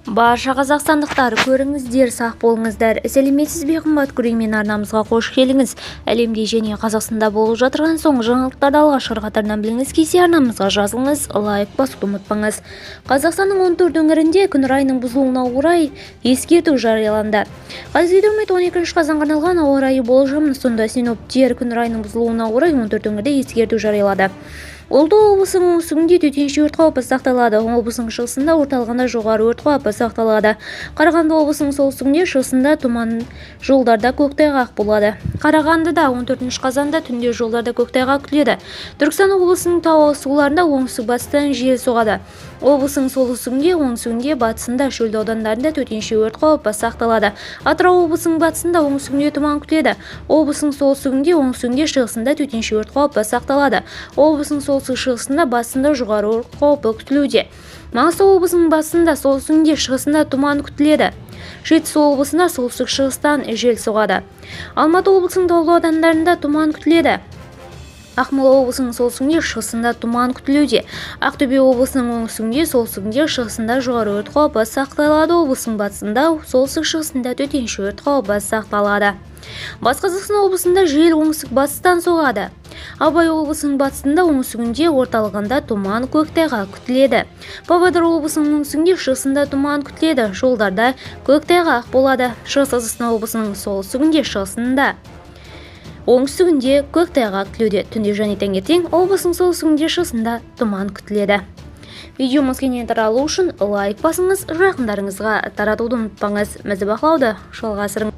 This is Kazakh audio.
Барша қазақстандықтар көріңіздер, сақ болыңыздар. Сәлеметсіз бе қымбат көрермен, арнамызға қош келдіңіз. Әлемде және Қазақстанда болып жатырған соңғы жаңалықтарды алғашқы қатарынан біліңіз келсе, арнамызға жазылыңыз, лайк басуды ұмытпаңыз. Қазақстанның 14 өңірінде күн райының бұзылуына орай ескерту жарияланды. Қазгидромет 12 қазанға арналған ауа райы болжамын ұсынды. Синоптиктер күн райының бұзылуына орай 14 өңірде ескерту жариялады. Олды облысының оңтүстігінде төтенше өрт қаупі сақталады. Облысының шығысында, орталығында жоғары өрт қаупі сақталады. Қарағанды облысының солтүстігінде, шығысында тұман, жолдарда көктайғақ болады. Қарағандыда 14 қазанда түнде жолдарда көктайғақ күтіледі. Түркістан облысының тау суларында оңтүстік-батыстан жел соғады. Облысының солтүстігінде, оңтүстігінде, батысында, шөлді аудандарында төтенше өрт қаупі сақталады. Атырау облысының батысында, оңтүстігінде тұман күтіледі. Облысының солтүстігінде, оңтүстігінде, шығысында төтенше өрт қаупі сақталады. Облысының солтүстік-шығысында, батысында жоғары өрт қаупі күтілуде. Маңғыстау облысының батысында, солтүстігінде, шығысында тұман күтіледі. Жетісу облысында солтүстік-шығыстан жел соғады. Алматы облысының таулы аудандарында тұман күтіледі. Ақмола облысының солтүстігінде, шығысында тұман күтілуде. Ақтөбе облысының оңтүстігінде, солтүстігінде, шығысында жоғары өрт қаупі сақталады. Облысының батысында, солтүстік-шығысында төтенше өрт қаупі сақталады. Батыс Қазақстан облысында жел оңтүстік-батыстан соғады. Абай облысының батысында, оңтүстігінде, орталығында тұман, көктайғақ күтіледі. Павлодар облысының оңтүстігінде, шығысында тұман күтіледі. Жолдарда көктайғақ болады. Шығыс Қазақстан облысының солтүстігінде, шығысында, оңтүстігінде көктайғақ күтілуде. Түнде және таңертең облысының солтүстігінде, шығысында тұман күтіледі. Видеомыз кеңінен таралу үшін лайк басыңыз, жақындарыңызға таратуды ұмытпаңыз. Бізді бақылауды жалғастырыңыз.